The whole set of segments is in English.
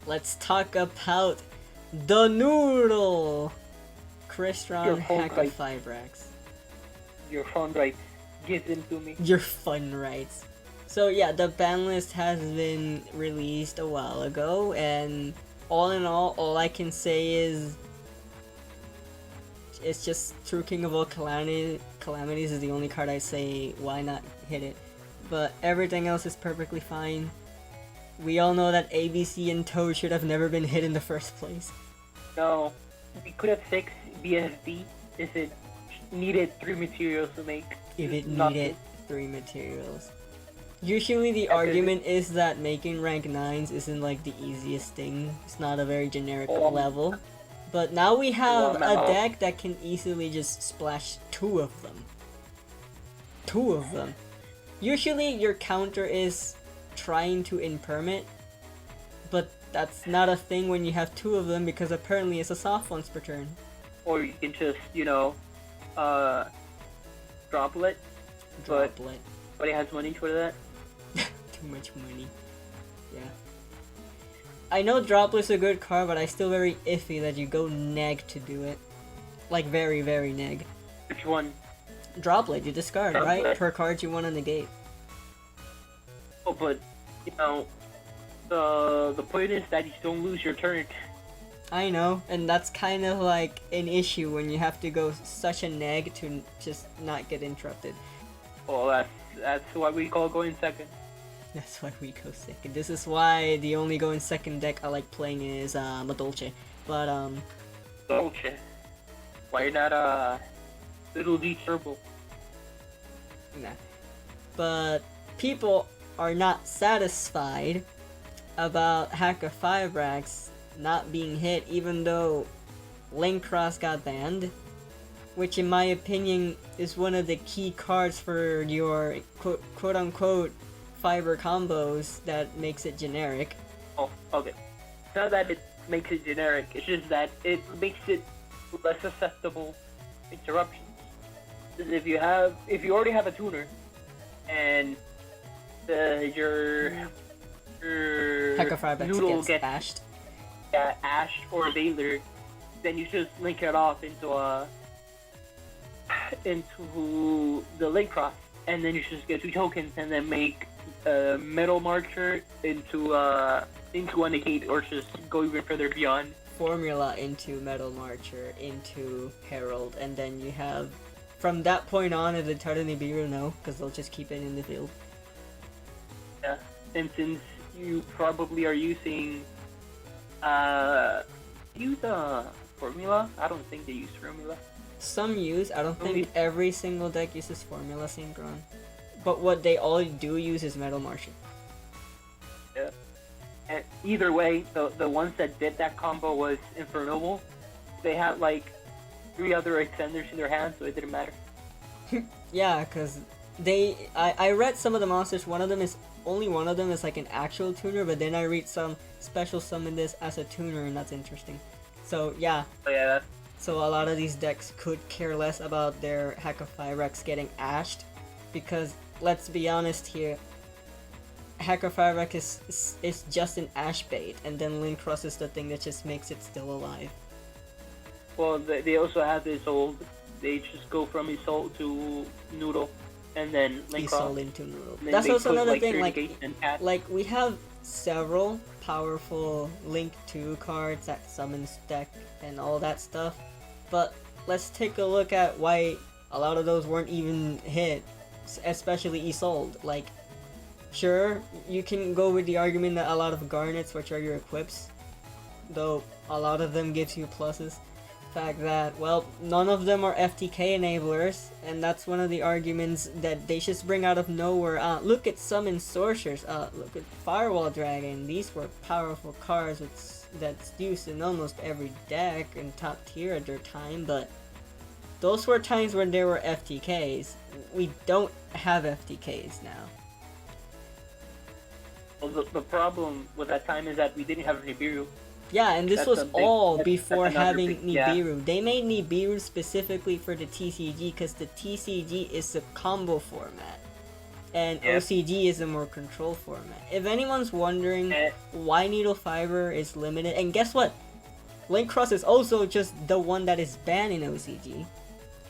let's talk about the noodle! Crystron Halquifibrax. Your phone right gives into me. Your fun rights. So yeah, the ban list has been released a while ago, and all in all I can say is it's just True King of all calamities is the only card I say why not hit it. But everything else is perfectly fine. We all know that ABC and Toad should have never been hit in the first place. No, we could have fixed BSB if it needed 3 materials to make. If it needed 3 materials. Usually the argument is that making rank 9s isn't like the easiest thing. It's not a very generic level. But now we have a deck that can easily just splash 2 of them. 2 of them. Usually your counter is trying to imperm, but that's not a thing when you have 2 of them because apparently it's a soft once per turn. Or you can just, droplet. Droplet. But it has money for that. Too much money. Yeah. I know Droplet's a good card, but I still very iffy that you go neg to do it. Like very, very neg. Which one? Droplet, you discard, right? Per card you want to negate. Oh, but, the point is that you don't lose your turn. I know, and that's kind of like an issue when you have to go such a neg to just not get interrupted. Well, that's what we call going second. That's why we go second. This is why the only going second deck I like playing is Madolce. But Dolce. Why not Little D Turbo? Nah. But people are not satisfied about Halquifibrax not being hit, even though Link Cross got banned, which in my opinion is one of the key cards for your quote-unquote fiber combos that makes it generic. Oh, okay. It's not that it makes it generic, it's just that it makes it less susceptible to interruptions. If you already have a tuner and your Halquifibrax noodle gets ashed. Yeah, Ash or Baylor, then you just link it off into the link cross, and then you just get 2 tokens, and then make Metal Marcher into a negate, or just go even further beyond. Formula into Metal Marcher into Herald, and then you have from that point on, if they try to Nibiru, no, because they'll just keep it in the field. Yeah, and since you probably are using formula? I don't think they use formula. Some use. I don't think every single deck uses formula synchron. But what they all do use is Metal Marcher. Yeah. And either way, the ones that did that combo was Infernoble. They had like 3 other extenders in their hands, so it didn't matter. Yeah, because I read some of the monsters. Only one of them is like an actual tuner, but then I read some special summon this as a tuner, and that's interesting. So yeah. Oh, yeah. So a lot of these decks could care less about their Halquifibrax getting ashed, because let's be honest here, Halquifibrax is just an ash bait, and then Link Cross is the thing that just makes it still alive. Well, they also have this old. They just go from Isolde to Noodle, and then Link Cross. Isolde into Noodle. That's also another thing. Like we have several powerful Link 2 cards that summons deck and all that stuff, but let's take a look at why a lot of those weren't even hit, especially Isolde. Like, sure, you can go with the argument that a lot of Garnets, which are your equips, though a lot of them gives you pluses. Fact that, well, none of them are FTK enablers, and that's one of the arguments that they just bring out of nowhere. Look at Summon Sorcerers, look at Firewall Dragon. These were powerful cards that's used in almost every deck and top tier at their time, but those were times when there were FTKs. We don't have FTKs now. Well, the problem with that time is that we didn't have Nibiru. Yeah, and this was all before having Nibiru. Yeah. They made Nibiru specifically for the TCG because the TCG is a combo format. and OCG is a more controlled format. If anyone's wondering why Needle Fiber is limited, and guess what? Link Cross is also just the one that is banned in OCG.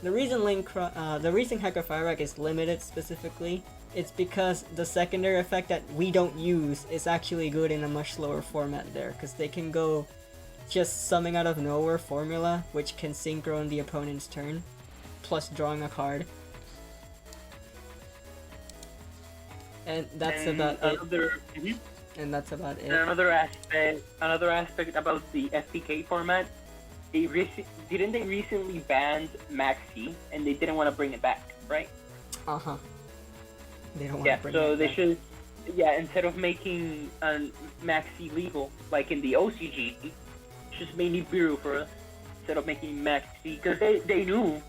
The reason Halquifibrax is limited specifically, it's because the secondary effect that we don't use is actually good in a much slower format there, because they can go just summing out of nowhere formula, which can synchro on the opponent's turn, plus drawing a card. And that's about it. And that's about it. And another aspect about the FPK format, didn't they recently banned Maxi, and they didn't want to bring it back, right? They don't want to bring it so back. they should, instead of making Maxi legal like in the OCG, just made Nibiru for us instead of making Maxi, because they knew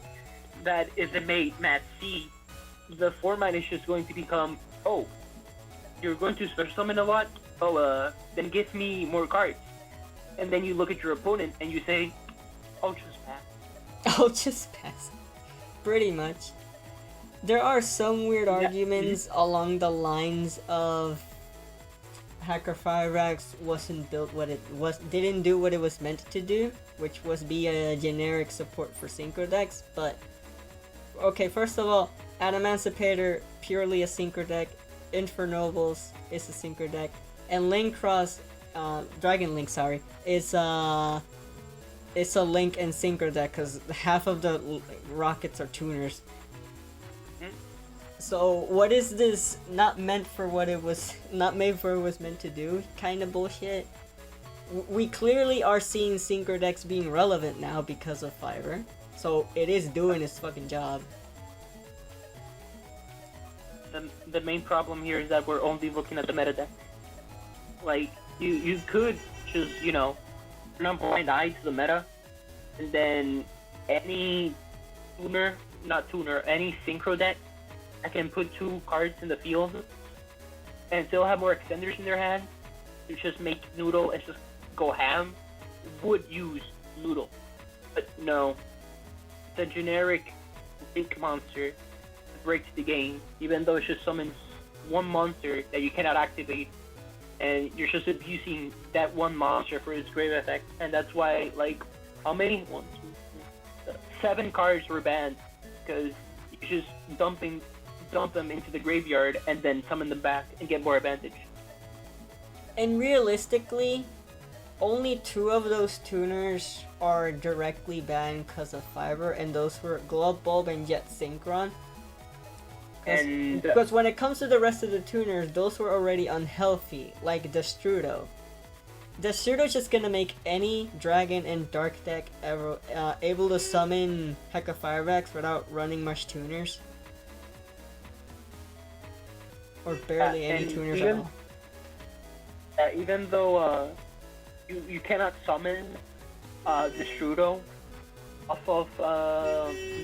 that if they made Maxi, the format is just going to become, oh, you're going to special summon a lot? Oh, then give me more cards. And then you look at your opponent and you say, I'll just pass. I'll just pass. Pretty much. There are some weird arguments along the lines of Halquifibrax didn't do what it was meant to do, which was be a generic support for synchro decks, but okay, first of all, Adamancipator, purely a synchro deck, Infernobles is a synchro deck, and Link Cross, Dragon Link, sorry, is a Link and synchro deck, because half of the rockets are tuners. So what is this not made for what it was meant to do kind of bullshit? We clearly are seeing synchro decks being relevant now because of Fiber, so it is doing its fucking job. The main problem here is that we're only looking at the meta deck. Like, you could just, turn a blind eye to the meta, and then any any synchro deck that can put 2 cards in the field and still have more extenders in their hand to just make Noodle and just go ham would use Noodle. But no, the generic Link monster breaks the game, even though it just summons one monster that you cannot activate, and you're just abusing that one monster for its grave effect. And that's why, like, how many? 7 cards were banned, because you just dump them into the graveyard and then summon them back and get more advantage. And realistically, only 2 of those tuners are directly banned because of Fiber, and those were Glove Bulb and Jet Synchron. Because when it comes to the rest of the tuners, those were already unhealthy, like Destrudo. Destrudo's just gonna make any Dragon and Dark deck ever able to summon Halquifibrax without running much tuners. Or barely any tuners at all. Even though you cannot summon Destrudo off of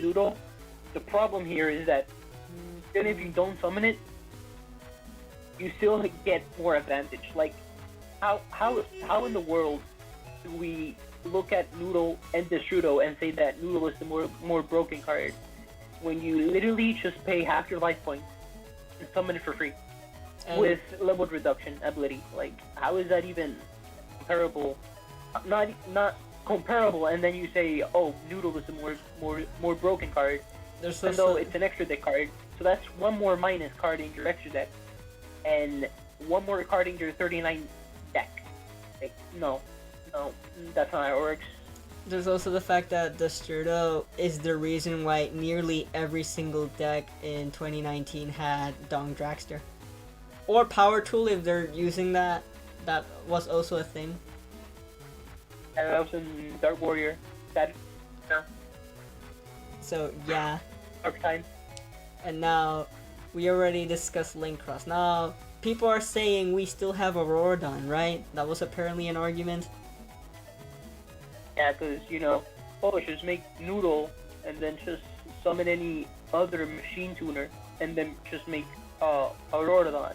Noodle, the problem here is that even if you don't summon it, you still get more advantage. Like, how in the world do we look at Noodle and Destrudo and say that Noodle is the more broken card when you literally just pay half your life points and summon it for free with level reduction ability? Like, how is that even comparable? Not comparable, and then you say, oh, Noodle is the more broken card, even though it's an extra deck card. So that's one more minus card in your extra deck, and one more card in your 39 deck. Like, no, that's not how it works. There's also the fact that Destrudo is the reason why nearly every single deck in 2019 had Dong Dragster. Or Power Tool, if they're using that. That was also a thing. And that was in Dark Warrior. So, yeah. Dark Time. And now, we already discussed Link Cross. Now, people are saying we still have Auroradon, right? That was apparently an argument. Yeah, because, just make Noodle and then just summon any other machine tuner and then just make Auroradon.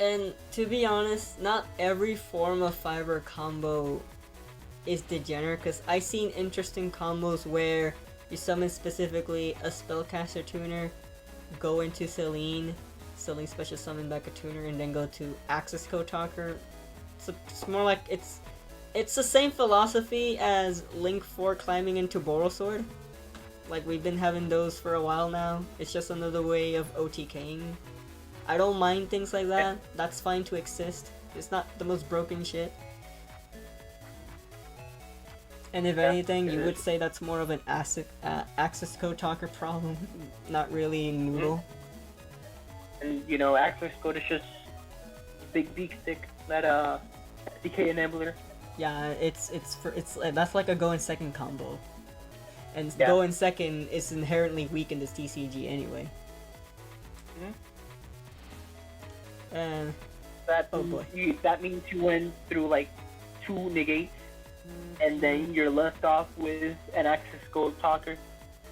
And to be honest, not every form of Fiber combo is degenerate, because I've seen interesting combos where you summon specifically a Spellcaster tuner, go into Celine special summon back a tuner, and then go to Axis Code Talker. It's more like it's the same philosophy as Link 4 climbing into Borosword. Like, we've been having those for a while now. It's just another way of OTKing. I don't mind things like that. That's fine to exist. It's not the most broken shit. And if anything, you would say that's more of an Axis Code Talker problem, not really Noodle. And, you know, Axis Code is just a big beak stick that DK enabler. Yeah, that's like a go in second combo. And go in second is inherently weak in this TCG anyway. And that means you went through like 2 negates, and then you're left off with an Axis Code Talker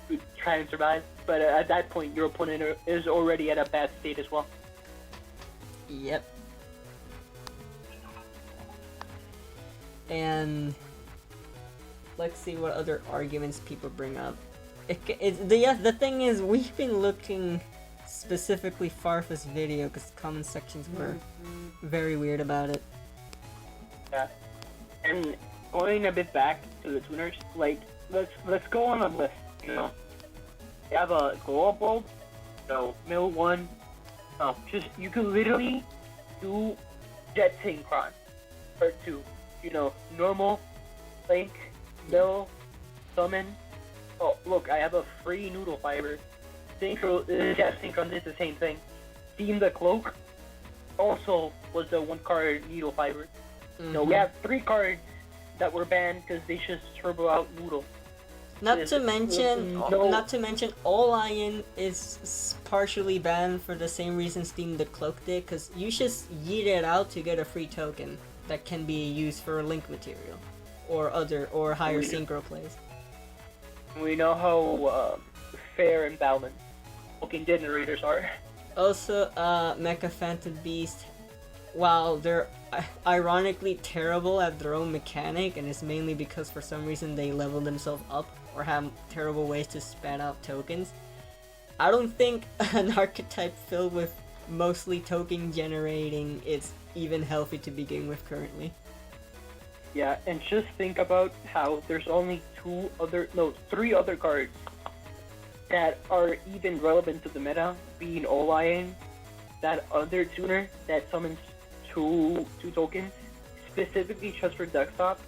to try and survive. But at that point, your opponent is already at a bad state as well. Yep. And let's see what other arguments people bring up. The thing is, we've been looking specifically far for this video because comment sections were very weird about it. Yeah, and going a bit back to the tuners, like let's go on a list. You know, you have a glow up bulb, mill 1. You can literally do Jet Synchron or 2. You know, normal, Link, mill, summon. Oh, look, I have a free Noodle Fiber. Jet Synchron did the same thing. Steam the Cloak also was a 1-card Needle Fiber. No, we have 3 cards that were banned because they just turbo out Noodle. Not to mention, All Iron is partially banned for the same reason Steam the Cloak did, because you just yeet it out to get a free token that can be used for Link material or higher synchro plays. We know how fair and balanced token generators are. Also, Mecha Phantom Beast, while they're ironically terrible at their own mechanic, and it's mainly because for some reason they level themselves up or have terrible ways to span out tokens, I don't think an archetype filled with mostly token generating is even healthy to begin with currently. Yeah, and just think about how there's only 3 other cards that are even relevant to the meta, being Olion, that other tuner that summons two tokens, specifically just for desktop,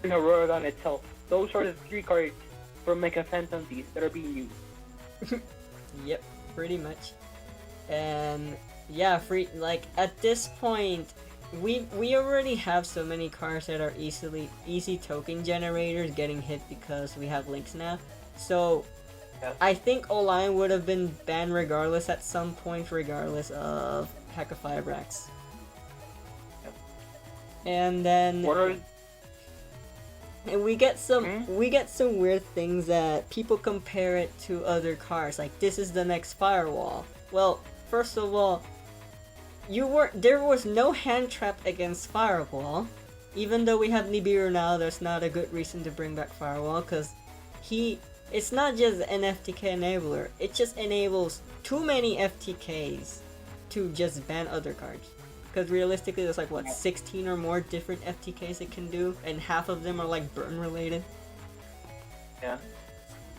and Auroradon itself. Those are the 3 cards from Mecha Phantom Beast that are being used. Yep, pretty much. And yeah, at this point, we already have so many cards that are easy token generators getting hit because we have links now. So I think Olion would have been banned regardless at some point, regardless of Halquifibrax. And then we get some weird things that people compare it to other cards, like this is the next Firewall. Well, first of all, there was no hand trap against Firewall. Even though we have Nibiru now, there's not a good reason to bring back Firewall, because it's not just an FTK enabler, it just enables too many FTKs to just ban other cards. Because realistically, there's like, 16 or more different FTKs it can do, and half of them are like burn related. Yeah.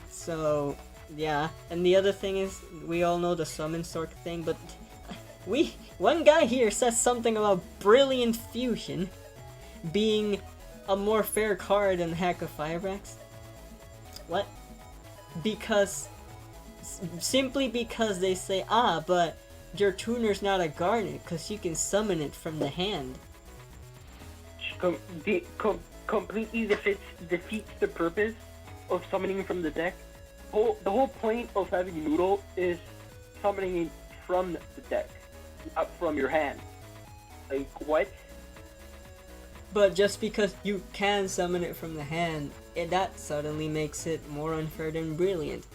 So, yeah. And the other thing is, we all know the summon sort thing, but one guy here says something about Brilliant Fusion being a more fair card than Halquifibrax. What? Simply because they say, but your tuner's not a Garnet because you can summon it from the hand. Completely defeats the purpose of summoning from the deck. The whole point of having Noodle is summoning it from the deck, not from your hand. Like, what? But just because you can summon it from the hand, that suddenly makes it more unfair than Brilliant.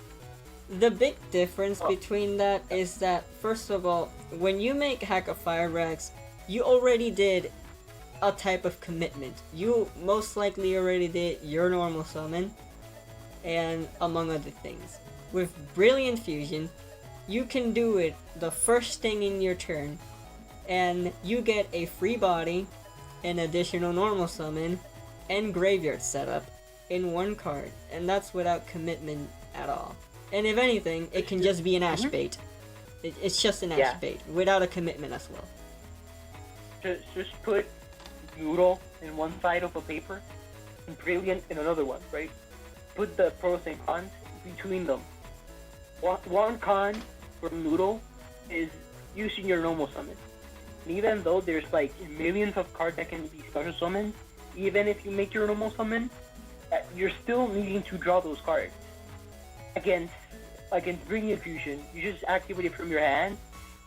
The big difference between that is that, first of all, when you make Halquifibrax, you already did a type of commitment. You most likely already did your normal summon, and among other things. With Brilliant Fusion, you can do it the first thing in your turn, and you get a free body, an additional normal summon, and graveyard setup in one card, and that's without commitment at all. And if anything, it can just be an ash bait. It's just an ash bait without a commitment as well. Just put Noodle in one side of a paper and Brilliant in another one, right? Put the pros and cons between them. One con for Noodle is using your normal summon. And even though there's like millions of cards that can be special summoned, even if you make your normal summon, you're still needing to draw those cards. Against Brilliant Fusion, you just activate it from your hand,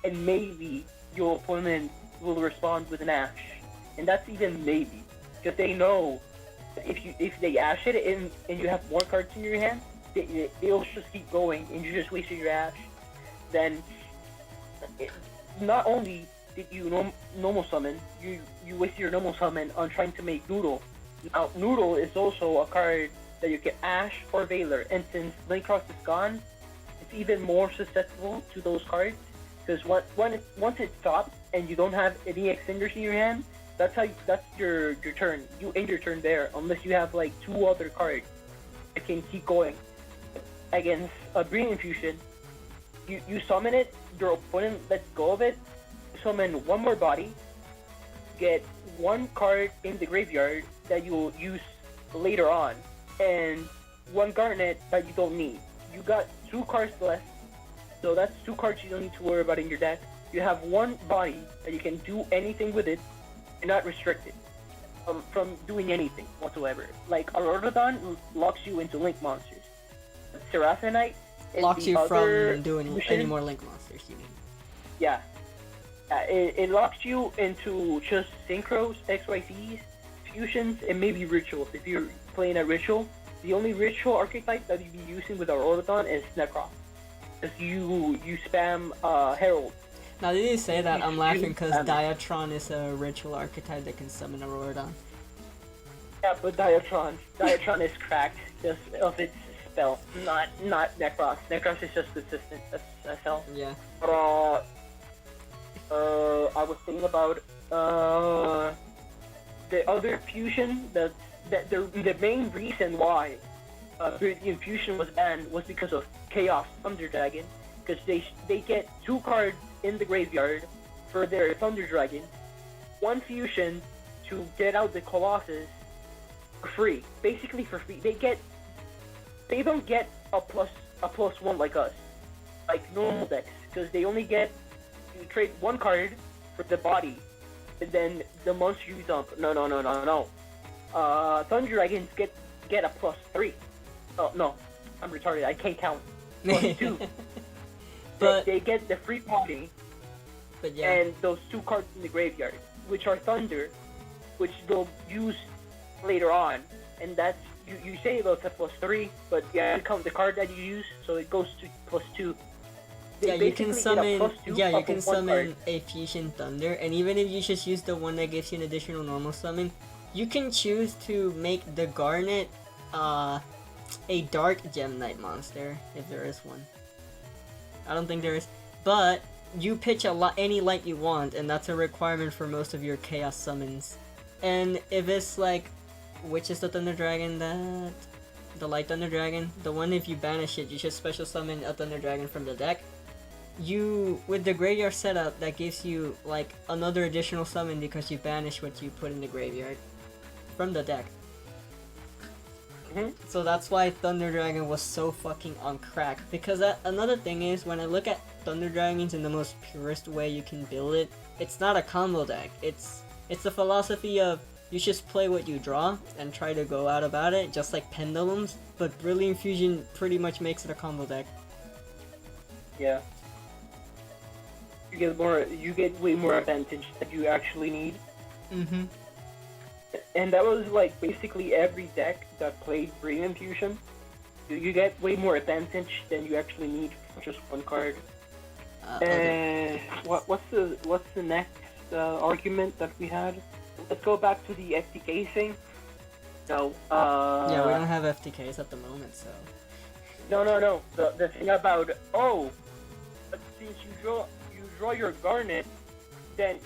and maybe your opponent will respond with an Ash. And that's even maybe, because they know that if they Ash it and you have more cards in your hand, they'll just keep going, and you just wasted your Ash. Then, not only did you normal summon, you waste your normal summon on trying to make Noodle. Now, Noodle is also a card that you can Ash or Valor, and since Link Cross is gone, it's even more susceptible to those cards, because once it stops and you don't have any extenders in your hand, that's your turn. You end your turn there, unless you have like 2 other cards that can keep going. Against a Brilliant Fusion, you summon it, your opponent lets go of it, summon one more body, get 1 card in the graveyard that you'll use later on, and 1 Garnet that you don't need. You got 2 cards left, so that's 2 cards you don't need to worry about in your deck. You have 1 body that you can do anything with it. You're not restricted from doing anything whatsoever. Like Aurodon locks you into Link monsters. Seraphonite locks you from doing any more Link monsters, you mean? Yeah. It locks you into just Synchros, XYZs, Fusions, and maybe Rituals. If you're playing a Ritual, the only Ritual archetype that you'd be using with our Aurodon is Necross. Because you spam Herald. Now that you say that, I'm laughing because Diatron is a Ritual archetype that can summon a Aurodon. Yeah, but Diatron is cracked just of its spell, not Necross. Necross is just consistent. That's all. Yeah. But I was thinking about the other fusion. The main reason why Brilliant Fusion was banned was because of Chaos Thunder Dragon, because they get 2 cards in the graveyard for their Thunder Dragon, 1 fusion to get out the Colossus for free, basically for free. They don't get a plus 1 like us, like normal decks, because they only get, you trade 1 card for the body, and then the monster you dump. No. Thunder Dragons get a +3. Oh no, I'm retarded. I can't count. +2. But they get the free body, but yeah, and those 2 cards in the graveyard, which are Thunder, which they'll use later on, and that's you say that's a +3, but you count the card that you use, so it goes to +2. Yeah, you can summon. Yeah, you can summon a Fusion Thunder, and even if you just use the one that gives you an additional normal summon, you can choose to make the Garnet a Dark Gem Knight monster if there is one. I don't think there is, but you pitch any light you want, and that's a requirement for most of your Chaos summons. And if it's like, which is the Thunder Dragon the Light Thunder Dragon, the one if you banish it, you should special summon a Thunder Dragon from the deck. With the graveyard setup, that gives you like another additional summon because you banish what you put in the graveyard from the deck. So that's why Thunder Dragon was so fucking on crack. Because another thing is, when I look at Thunder Dragons in the most purest way you can build it, it's not a combo deck. It's the philosophy of you just play what you draw and try to go out about it, just like Pendulums. But Brilliant Fusion pretty much makes it a combo deck. Yeah. You get way more advantage that you actually need. Mm-hmm. And that was like basically every deck that played Brilliant Fusion. You get way more advantage than you actually need for just 1 card. Okay. What's the next argument that we had? Let's go back to the FTK thing. No. Yeah, we don't have FTKs at the moment, so. No. The thing about since you draw your Garnet, then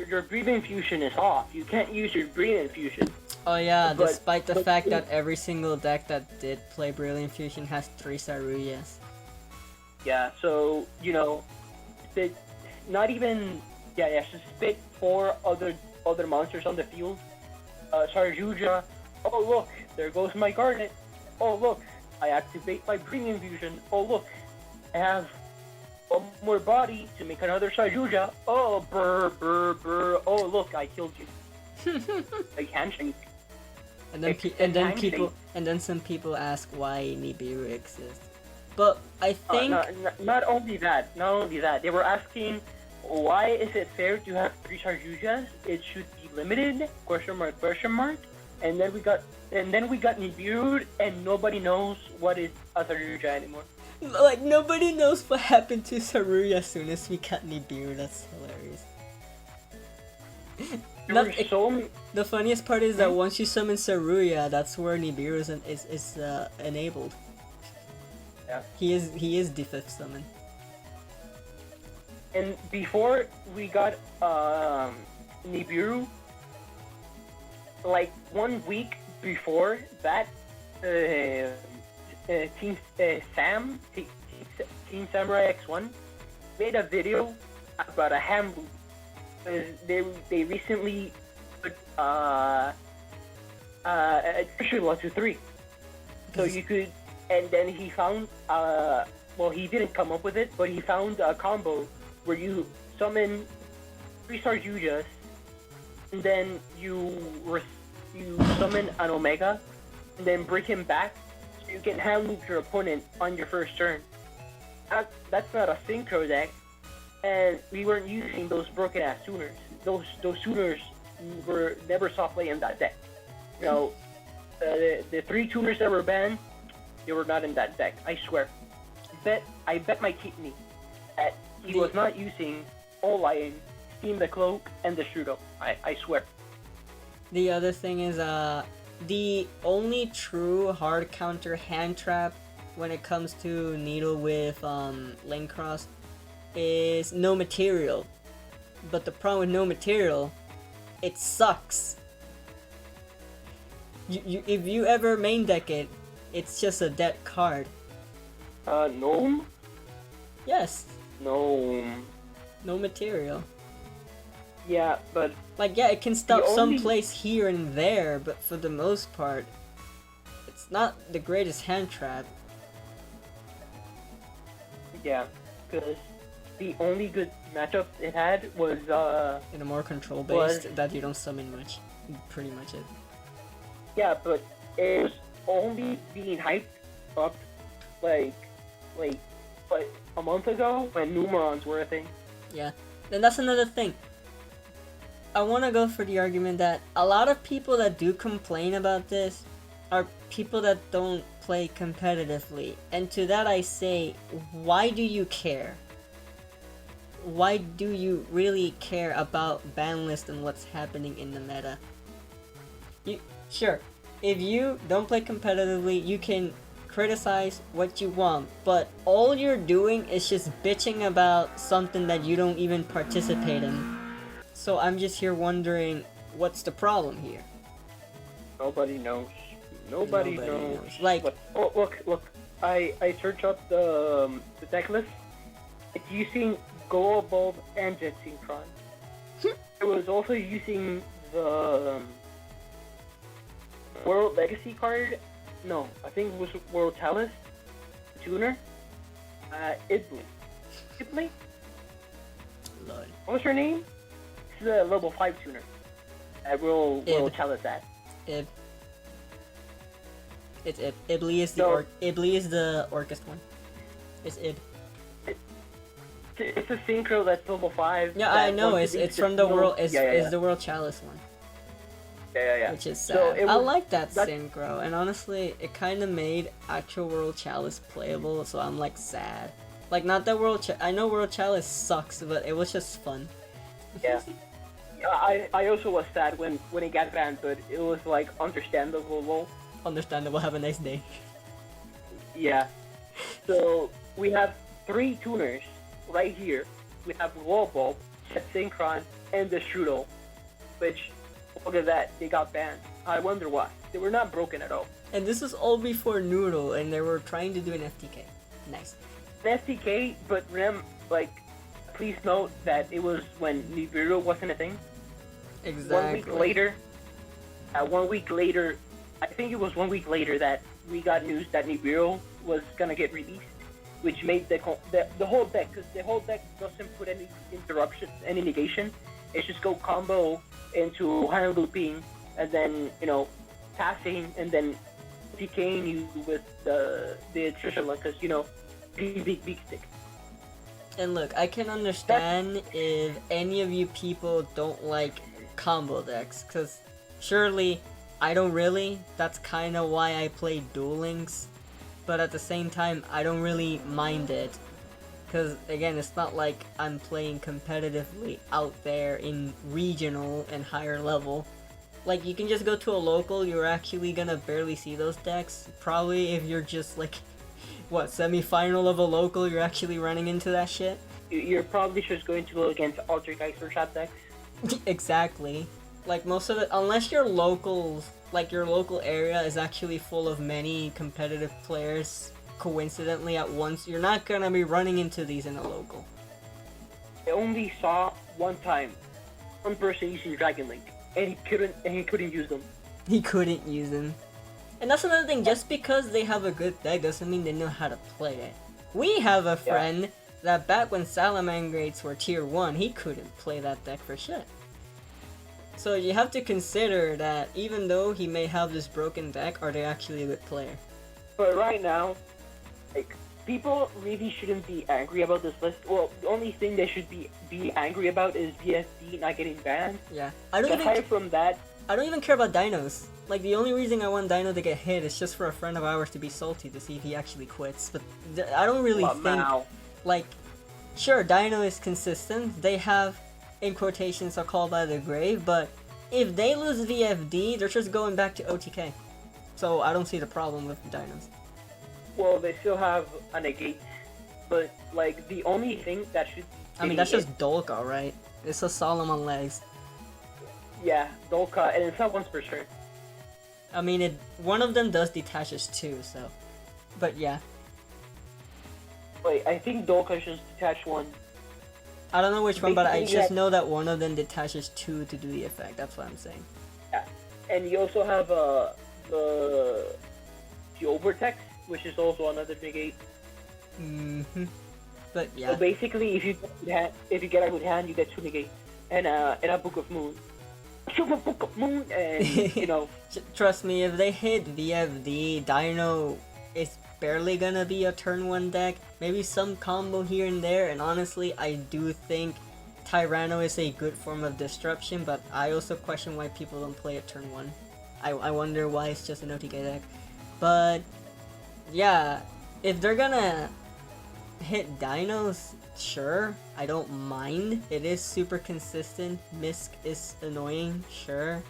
your Breathing Fusion is off. You can't use your Breathing Fusion. Oh yeah, despite the fact that every single deck that did play Brilliant Fusion has 3 Saruyas. Yeah, so, you know, not even, just spit 4 other monsters on the field. Sarjuja, oh look, there goes my Garnet. Oh look, I activate my Premium Fusion. Oh look, I have one more body to make another Sarjuja. Oh, brr, brr, brr. Oh look, I killed you. Like handshake. And then some people ask why Nibiru exists. But I think not only that, they were asking why is it fair to have 3 Sarjujas? It should be limited? Question mark. And then we got Nibiru, and nobody knows what is a Saruja anymore. Like nobody knows what happened to Saruya as soon as we got Nibiru. That's hilarious. The funniest part is that once you summon Saruya, that's where Nibiru is enabled. Yeah. He is the 5th summon. And before we got Nibiru, like 1 week before that, Team Samurai X1 made a video about a hand loop. They recently put Trishula 1-2-3, so you could, and then he found well, he didn't come up with it, but he found a combo where you summon 3 Sarjujas, and then you summon an Omega, and then bring him back, so you can hand loop your opponent on your first turn. That's not a synchro deck, and we weren't using those broken ass tuners. Those tuners were never saw play in that deck. You know, the 3 tuners that were banned, they were not in that deck. I swear. I bet my kidney that he was not using All Lion, Steam the Cloak, and the Shudo. I swear. The other thing is, the only true hard counter hand trap when it comes to Needle with Lane Cross is no material. But the problem with no material, it sucks. If you ever main deck it, it's just a dead card. Gnome? Yes. Gnome. No material. Yeah, but... Like, yeah, it can stop some place here and there, but for the most part, it's not the greatest hand trap. Yeah, because the only good matchup it had was, in a more control-based, that you don't summon much. Pretty much it. Yeah, but it was only being hyped up, like a month ago when Numerons were a thing. Yeah, and that's another thing. I want to go for the argument that a lot of people that do complain about this are people that don't play competitively. And to that I say, why do you care? Why do you really care about ban list and what's happening in the meta? Sure, if you don't play competitively, you can criticize what you want, but all you're doing is just bitching about something that you don't even participate in. So I'm just here wondering, what's the problem here? Nobody knows. Nobody knows. Like, oh, look. I searched up the deck list. It's using Go Above and Jet Synchron. It was also using the World Legacy card. No, I think it was World Chalice tuner. Ibli? Lord. What was her name? It's the level 5 tuner. World Chalice at. Ib. It's Ib. Ibli is the Ibli is the Orcust one. It's Ib. It's a synchro that's level 5. Yeah, I know. It's from the world. It's the World Chalice one. Yeah. Which is sad. I like that synchro, and honestly, it kind of made actual World Chalice playable, so I'm like sad. Like, not that I know World Chalice sucks, but it was just fun. Yeah. I also was sad when it got banned, but it was like understandable. Understandable. Have a nice day. Yeah. So we have 3 tuners right here, we have Wall Bulb, Synchron, and the Strudel, which, look at that, they got banned. I wonder why. They were not broken at all. And this was all before Noodle, and they were trying to do an FTK. Nice. An FTK, but please note that it was when Nibiru wasn't a thing. Exactly. 1 week later, I think it was 1 week later that we got news that Nibiru was gonna get released, which made the whole deck, because the whole deck doesn't put any interruption, any negation. It's just go combo into higher looping, and then, passing, and then PKing you with the Trishula, because, big stick. And look, I can understand if any of you people don't like combo decks, because surely I don't really. That's kind of why I play Duel Links, but at the same time, I don't really mind it. Because again, it's not like I'm playing competitively out there in regional and higher level. Like, you can just go to a local, you're actually gonna barely see those decks. Probably if you're just like, what, semi-final of a local, you're actually running into that shit? You're probably just going to go against Altergeist or Shot decks. Exactly. Like, most of it, unless your locals, like your local area is actually full of many competitive players coincidentally at once, you're not gonna be running into these in a local. I only saw one time one person using Dragon Link, and he couldn't use them. He couldn't use them. And that's another thing, just because they have a good deck doesn't mean they know how to play it. We have a friend that back when Salamangrates were tier 1, he couldn't play that deck for shit. So you have to consider that even though he may have this broken deck, are they actually a good player? But right now, like, people really shouldn't be angry about this list. Well, the only thing they should be angry about is VSD not getting banned. Yeah. Aside from that, I don't even care about dinos. Like, the only reason I want Dino to get hit is just for a friend of ours to be salty to see if he actually quits. But I don't really think... Like, sure, Dino is consistent. They have, in quotations, a call by the grave. But if they lose VFD, they're just going back to OTK. So I don't see the problem with the dinos. Well, they still have a negate. But, like, the only thing that should... I mean, that's just Dolka, right? It's a Solomon legs. Yeah, Dolka, and it's not once for sure. I mean, one of them does detaches too, so... But yeah. Wait, I think Dolka just detach one. I don't know which one, but I just know that one of them detaches two to do the effect. That's what I'm saying. Yeah, and you also have the Overtex, which is also another negate. Mm-hmm. But yeah. So basically, if you get a good hand, you get 2 negates and a Book of Moon. Super Book of Moon, and Trust me, if they hit VFD, Dino is barely gonna be a turn 1 deck. Maybe some combo here and there, and honestly, I do think Tyranno is a good form of disruption, but I also question why people don't play it turn 1. I wonder why it's just an OTK deck. But yeah, if they're gonna hit Dinos, sure, I don't mind. It is super consistent. Misk is annoying, sure.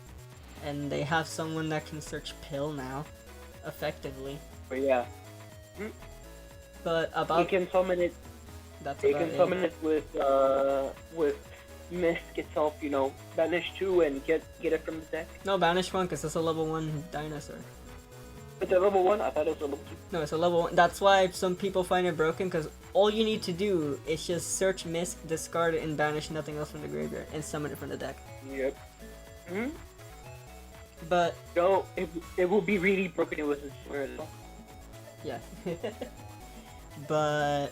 And they have someone that can search Pill now, effectively. But yeah. But about... You can summon it. That's you about can summon it with Misk itself, banish 2 and get it from the deck. No, banish 1 because it's a level 1 dinosaur. It's a level 1? I thought it was a level 2. No, it's a level 1. That's why some people find it broken, because all you need to do is just search Misk, discard it, and banish nothing else from the graveyard, and summon it from the deck. Yep. Mm-hmm. But... No, it will be really broken if it wasn't square as well. Yeah. But...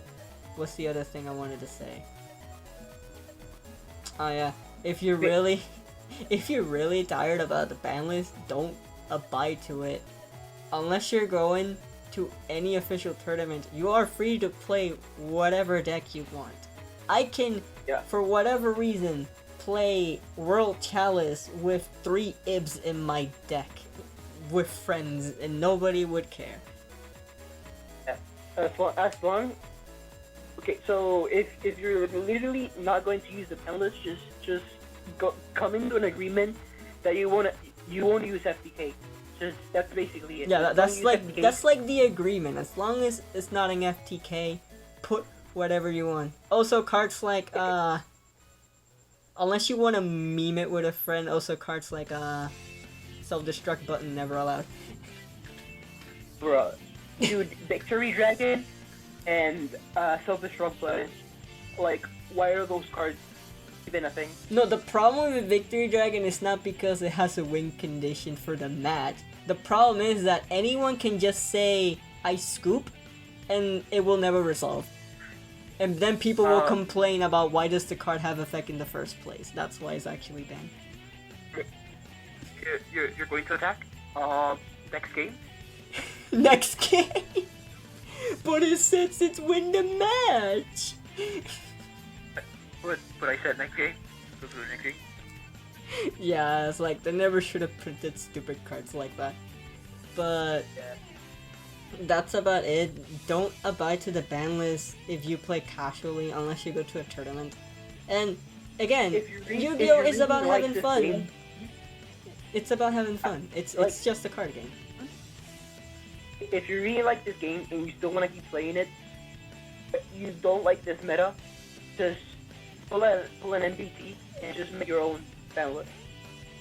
What's the other thing I wanted to say? Oh yeah, if you're really tired about the ban list, don't abide to it. Unless you're going to any official tournament, you are free to play whatever deck you want. I can, for whatever reason, play World Chalice with 3 Ibs in my deck with friends, and nobody would care. Yeah. As long. Okay, so if you're literally not going to use the ban list, just come into an agreement that you won't use FDK. That's basically it. Yeah, that's like the agreement. As long as it's not an FTK, put whatever you want. Also, cards like unless you want to meme it with a friend. Also, cards like self-destruct button never allowed. Bruh, dude, Victory Dragon and self-destruct button. Like, why are those cards even a thing? No, the problem with Victory Dragon is not because it has a win condition for the match. The problem is that anyone can just say, I scoop, and it will never resolve. And then people will complain about why does the card have effect in the first place. That's why it's actually banned. You're going to attack? Next game? Next game? But it says it's win the match! But I said next game. Go to the next game. Yeah, it's like they never should have printed stupid cards like that. But that's about it. Don't abide to the ban list if you play casually unless you go to a tournament. And again, Yu-Gi-Oh is about having fun. Game, it's about having fun. It's just a card game. If you really like this game and you still want to keep playing it, but you don't like this meta, just pull an NBT and just make your own ban list.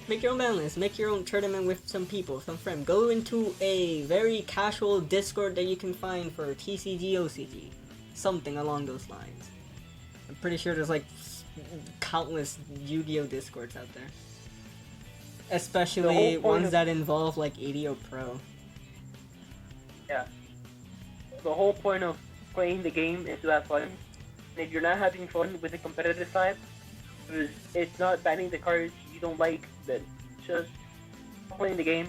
Make your own ban list. Make your own tournament with some people, some friends. Go into a very casual Discord that you can find for TCG, OCG. Something along those lines. I'm pretty sure there's like countless Yu-Gi-Oh Discords out there. Especially ones that involve like ADO Pro. Yeah. The whole point of playing the game is to have fun. And if you're not having fun with the competitive side, it's not banning the cards you don't like, then just playing the game.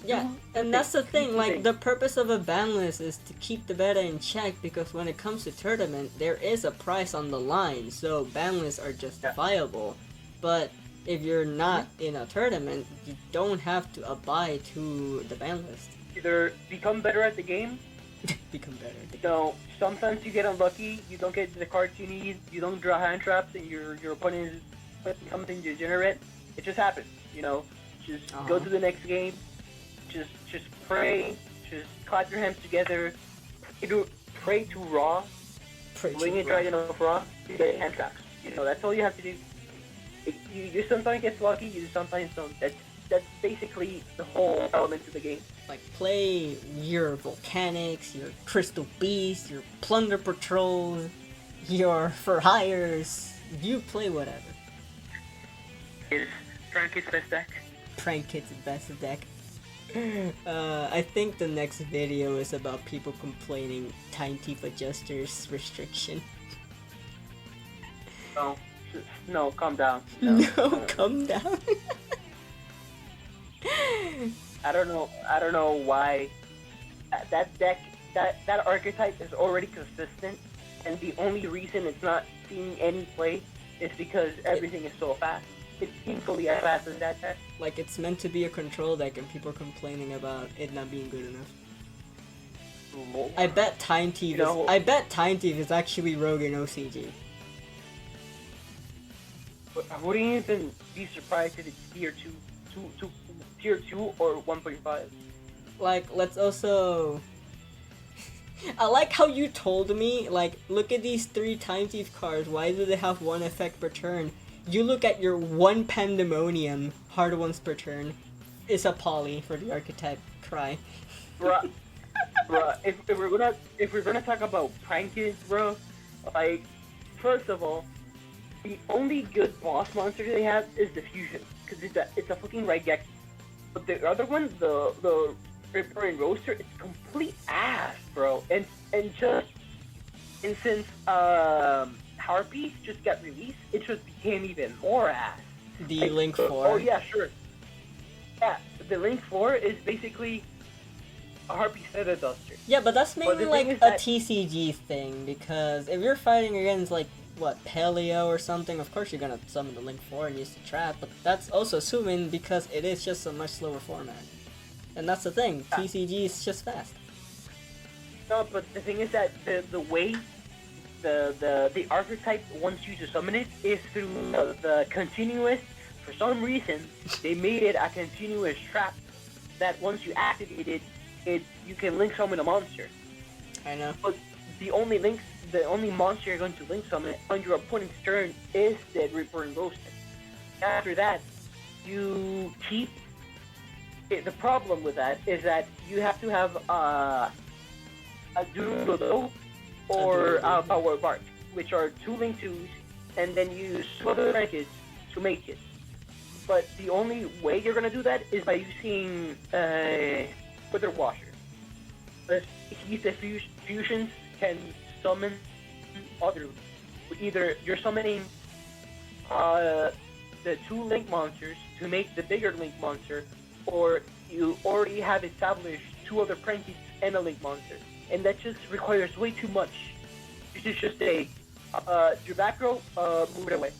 Yeah, and that's the thing, like, the purpose of a ban list is to keep the beta in check, because when it comes to tournament, there is a price on the line, so ban lists are justifiable. But if you're not in a tournament, you don't have to abide to the ban list. Either become better at the game, become better at the game. So, sometimes you get unlucky, you don't get the cards you need, you don't draw hand traps, and your opponent is putting something degenerate. It just happens, you know. Just go to the next game, just pray, just clap your hands together, pray to Raw, wing a dragon off Raw, you get hand traps. You know, that's all you have to do. You sometimes get lucky, you sometimes don't. That's basically the whole element of the game. Like, play your Volcanics, your Crystal Beasts, your Plunder Patrols, your For Hires. You play whatever. Is Prankit's best deck? Prankit's best deck. I think the next video is about people complaining Time Thief Adjuster's restriction. No, calm down. No, calm down. I don't know why that deck, that archetype is already consistent, and the only reason it's not seeing any play is because everything is so fast. It's equally as fast as that deck. Like, it's meant to be a control deck, and people are complaining about it not being good enough. I bet Time Thief is actually Rogue in OCG. I wouldn't even be surprised if it's tier 2 or 1.5. Like, let's also... I like how you told me, like, look at these 3 Time Thief cards, why do they have 1 effect per turn? You look at your 1 Pandemonium, hard ones per turn, it's a poly for the archetype, cry. Bruh, if we're gonna talk about Prankins, bro, like, first of all, the only good boss monster they have is the Fusion, because it's a fucking Raigeki. But the other one, the Ripper and Roaster, it's complete ass, bro. And since Harpies just got released, it just became even more ass. The like, Link 4. Oh yeah, sure. Yeah, the Link 4 is basically a Harpy Feather Duster. Yeah, but that's mainly like a TCG thing, because if you're fighting against like Paleo or something, of course you're gonna summon the Link 4 and use the trap, but that's also assuming because it is just a much slower format. And that's the thing, TCG is just fast. No, but the thing is that the way the archetype wants you to summon it is through the continuous. For some reason, they made it a continuous trap that once you activate it, you can link summon a monster. I know. But the only monster you're going to link summon on your opponent's turn is Dead Reaper and Ghosted. After that, you keep. The problem with that is that you have to have a Doodle or a Power Bark, which are 2 link 2s, and then you use 2 other trinkets to make it. But the only way you're gonna do that is by using Wither Washer. These fusions can summon other. Either you're summoning the 2 link monsters to make the bigger link monster, or you already have established 2 other prankies and a link monster, and that just requires way too much. You should just say, your back row, move it away.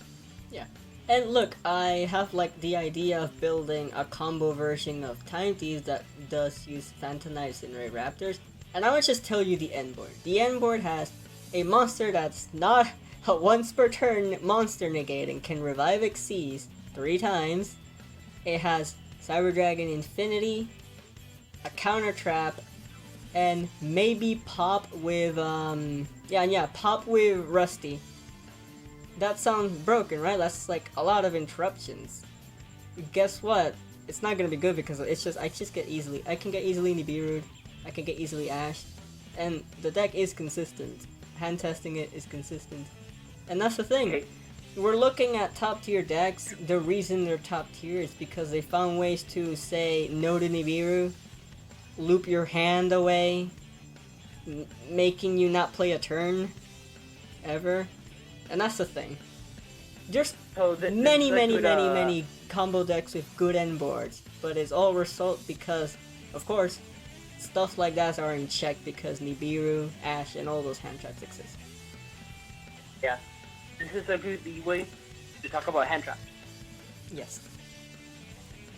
Yeah. And look, I have like the idea of building a combo version of Time Thieves that does use Phantom Knights and Ray Raptors, and I would just tell you the end board. The end board has a monster that's not a once per turn monster negate and can revive Xyz 3 times. It has Cyber Dragon Infinity, a counter trap, and maybe pop with pop with Rusty. That sounds broken, right? That's like a lot of interruptions. Guess what? It's not gonna be good because I can get easily Nibiru'd, I can get easily Ashed, and the deck is consistent. Hand testing it is consistent, and that's the thing. Okay. We're looking at top tier decks. The reason they're top tier is because they found ways to say no to Nibiru, loop your hand away, making you not play a turn ever, and that's the thing. There's many combo decks with good end boards, but it's all result because, of course, stuff like that are in check because Nibiru, Ashe, and all those hand traps exist. Yeah. This is a good way to talk about hand traps. Yes.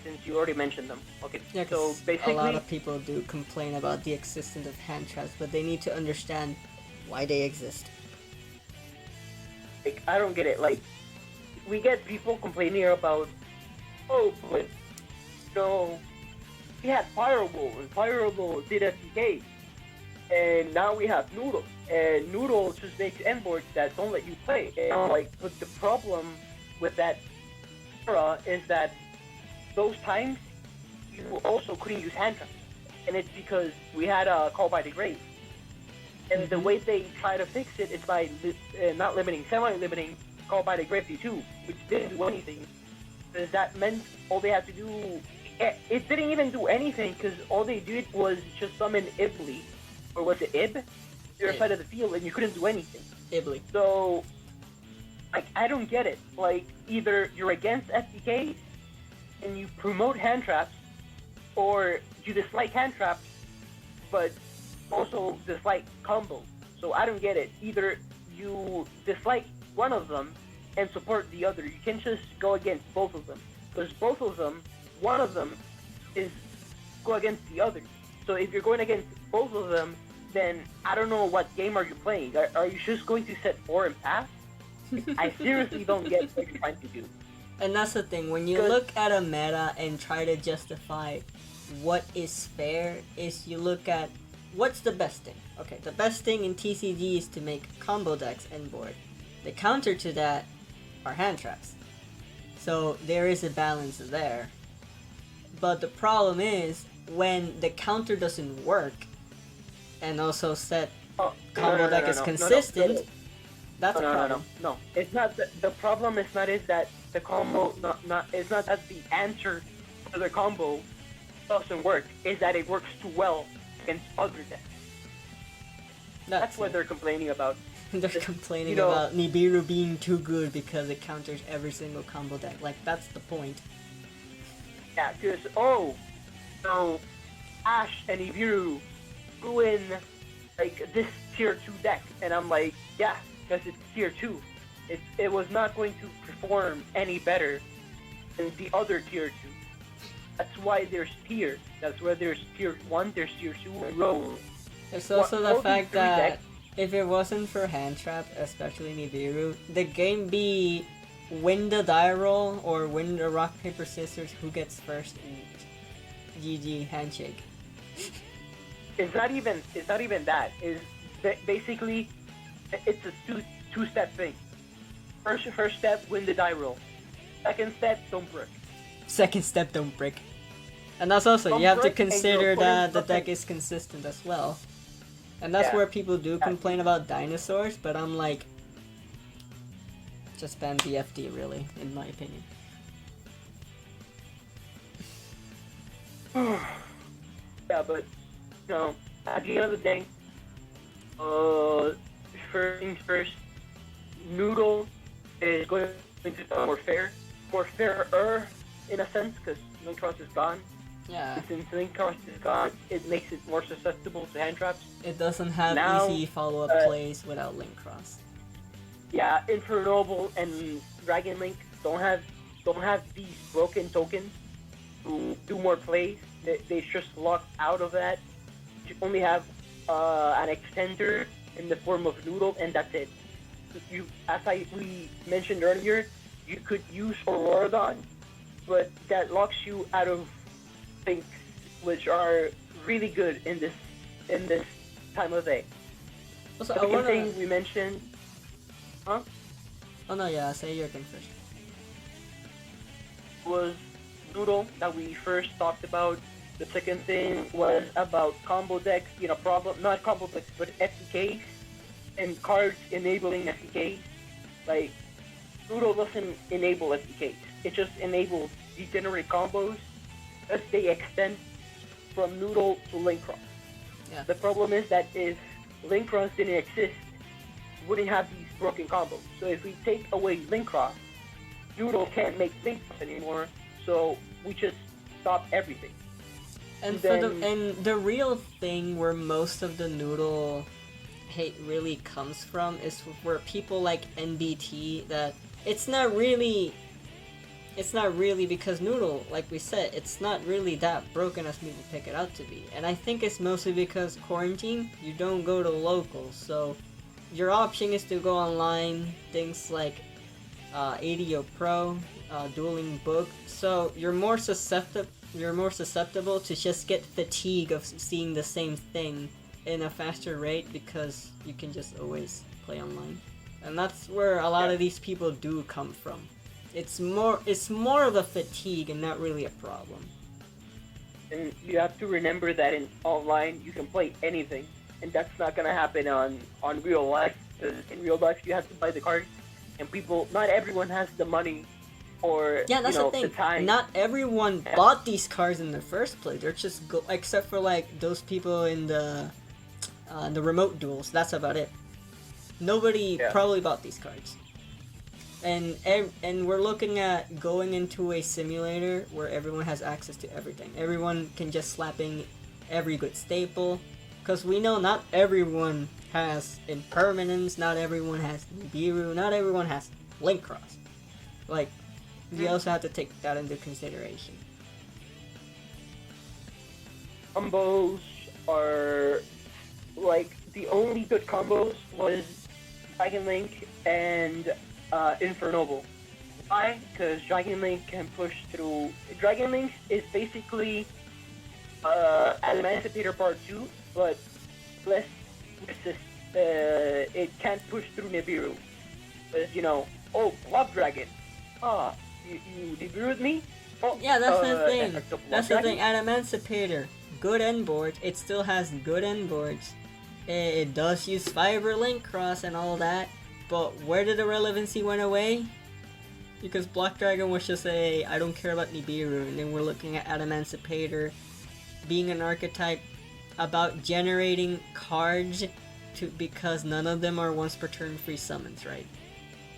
Since you already mentioned them. Okay, yeah, so basically... a lot of people do complain about the existence of hand traps, but they need to understand why they exist. Like, I don't get it. Like, we get people complaining about, oh, but, we had Fireball, and Fireball did FTK, and now we have Noodle. And Noodle just makes end boards that don't let you play. And I'm like, but the problem with that era is that those times you also couldn't use hand traps, and it's because we had a Call by the Grave. And the way they try to fix it is by not limiting, semi-limiting Call by the Grave to 2, which didn't do anything. Because that meant all they had to do, it didn't even do anything, because all they did was just summon Ibli, or was it Ib? The other side of the field, and you couldn't do anything. Ibli. So, like, I don't get it. Like, either you're against FTK and you promote hand traps, or you dislike hand traps, but also dislike combo. So I don't get it. Either you dislike one of them and support the other. You can't just go against both of them, because both of them, one of them is go against the other. So if you're going against both of them, then I don't know what game are you playing. Are you just going to set 4 and pass? I seriously don't get what you're trying to do. And that's the thing, when you look at a meta and try to justify what is fair, is you look at what's the best thing. Okay, the best thing in TCG is to make combo decks end board. The counter to that are hand traps. So there is a balance there. But the problem is, when the counter doesn't work, and also set combo deck is consistent, that's a problem. No. It's not the problem is not that the combo it's not that the answer to the combo doesn't work. It's that it works too well against other decks. That's what they're complaining about. They're complaining about Nibiru being too good because it counters every single combo deck. Like, that's the point. Yeah, because Ashe and Nibiru in like this tier 2 deck, and I'm like, yeah, because it's tier 2. It was not going to perform any better than the other tier 2. That's why there's tiers. That's why there's tier 1, there's tier 2, and rows. There's also the fact that if it wasn't for hand trap, especially Nibiru, the game be win the die roll or win the rock paper scissors, who gets first, and GG handshake. It's not even that. Is basically, it's a two-step thing. First step, win the die roll. Second step, don't brick. Second step, don't brick. And that's also, Don't you have to brick and consider you'll put in that the something. deck is consistent as well. And that's Yeah. where people do complain about dinosaurs, but I'm like, just ban BFD really, in my opinion. Yeah, but at the end of the day, first things first, Noodle is going to be more fairer in a sense, because Link Cross is gone. Yeah. Since Link Cross is gone, it makes it more susceptible to hand traps. It doesn't have Now, easy follow-up plays without Link Cross. Yeah, Infernoble and Dragon Link don't have these broken tokens to do more plays. They just lock out of that. You only have an extender in the form of Noodle, and that's it. We mentioned earlier, you could use Auroradon, but that locks you out of things which are really good in this time of day. Also, The second thing we mentioned, Oh no, yeah, say your thing first. was Noodle that we first talked about. The second thing was about combo decks, not combo decks, but FTKs and cards enabling FTKs. Like, Noodle doesn't enable FTKs. It just enables degenerate combos as they extend from Noodle to Link Cross. Yeah. The problem is that if Link Cross didn't exist, we wouldn't have these broken combos. So if we take away Link Cross, Noodle can't make Link Cross anymore, so we just stop everything. And Then- the real thing where most of the Noodle hate really comes from is where people like NBT, that it's not really because Noodle, like we said, it's not really that broken as people pick it out to be. And I think it's mostly because quarantine, you don't go to locals, so your option is to go online, things like ADO Pro, Dueling Book, so you're more susceptible to just get fatigue of seeing the same thing in a faster rate because you can just always play online. And that's where a lot of these people do come from. It's more of a fatigue and not really a problem. And you have to remember that in online, you can play anything. And that's not going to happen on real life. Because in real life, you have to buy the cards. And not everyone has the money or the thing. time. Not everyone bought these cards in the first place. They're just except for like those people in the remote duels. That's about it. Nobody probably bought these cards. And we're looking at going into a simulator where everyone has access to everything. Everyone can just slap in every good staple. Because we know not everyone has Impermanence, not everyone has Nibiru, not everyone has Link Cross. Like, you also have to take that into consideration. Combos are, like, the only good combos was Dragon Link and Infernoble. Why? Because Dragon Link can push through. Dragon Link is basically Emancipator Part 2, but less resist. It can't push through Nibiru. Because, Blob Dragon. You Nibiru'd me? Oh, yeah, that's the thing. That's the thing. At Emancipator, good end boards. It still has good end boards. It does use Fiber Link Cross and all that. But where did the relevancy went away? Because Block Dragon was just I don't care about Nibiru, and then we're looking at Emancipator being an archetype about generating cards because none of them are once per turn free summons, right?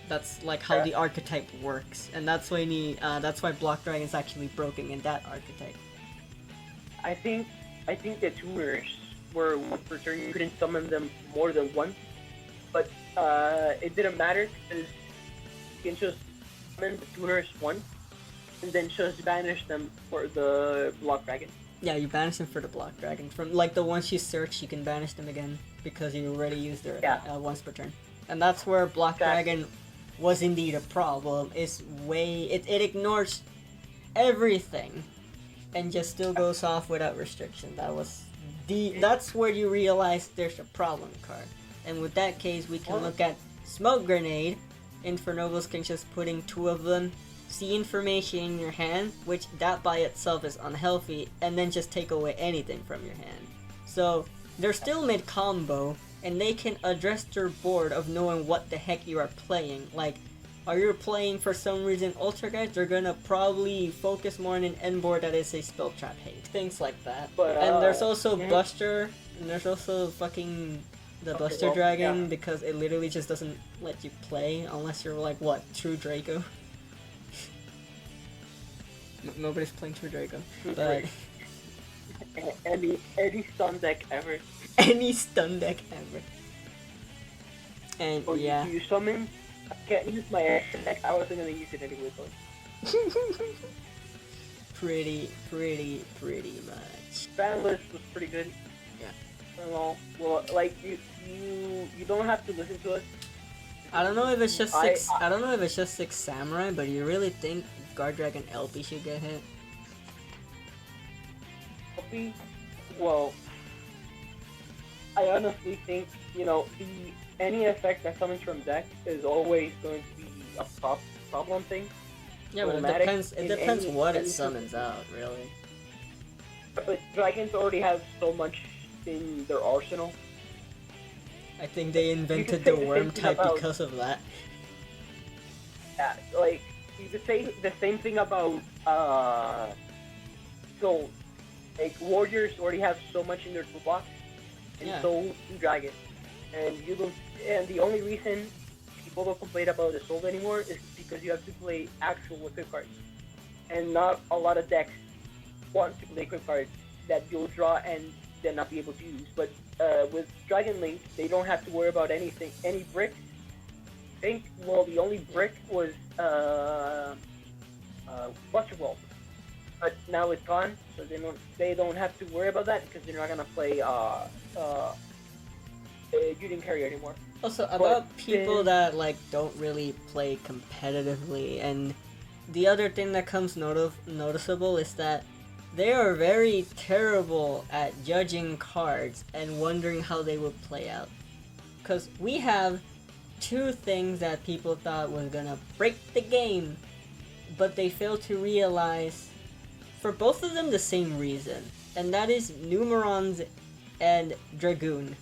That's like how the archetype works, and that's why Block Dragon is actually broken in that archetype. I think the tuners were once per turn. You couldn't summon them more than once, but it didn't matter because you can just summon the tuners once and then just banish them for the Block Dragon. Yeah, you banish them for the Block Dragon. From like the ones you search, you can banish them again because you already used their once per turn. And that's where Block Dragon was indeed a problem. It ignores everything and just still goes off without restriction. That was that's where you realize there's a problem card. And with that case, we can look at Smoke Grenade. Infernovals can just putting 2 of them, see information in your hand, which that by itself is unhealthy, and then just take away anything from your hand. So they're still mid-combo, and they can address your board of knowing what the heck you are playing. Like, are you playing for some reason Ultra Guys? They're gonna probably focus more on an end board that is a Spell Trap hate. Things like that. But, and there's also Buster, and there's also fucking the Buster Dragon, because it literally just doesn't let you play unless you're like, what, True Draco? Nobody's playing True Draco. But any stun deck ever. Any stun deck ever. And yeah. You summon. I can't use my action deck. I wasn't gonna use it anyway, but. pretty much. Fan list was pretty good. Yeah. Well, like you don't have to listen to us. I don't know if it's just I don't know if it's just 6 Samurai, but you really think Guard Dragon LP should get hit? LP? Well, I honestly think, any effect that summons from deck is always going to be a problem thing. Yeah, but it depends what it summons out, really. But dragons already have so much in their arsenal. I think they invented the worm type because of that. Yeah, like, you could say the same thing about, so, like, warriors already have so much in their toolbox, and so do dragons. And the only reason people don't complain about the soul anymore is because you have to play actual equip cards. And not a lot of decks want to play equip cards that you'll draw and then not be able to use. But with Dragon Link, they don't have to worry about anything, any bricks. The only brick was Buster World. But now it's gone, so they don't have to worry about that because they're not gonna play Union Carry anymore. Also, about people that like don't really play competitively, and the other thing that comes noticeable is that they are very terrible at judging cards and wondering how they would play out. Because we have 2 things that people thought was gonna break the game, but they failed to realize, for both of them, the same reason, and that is Numerons and Dragoon.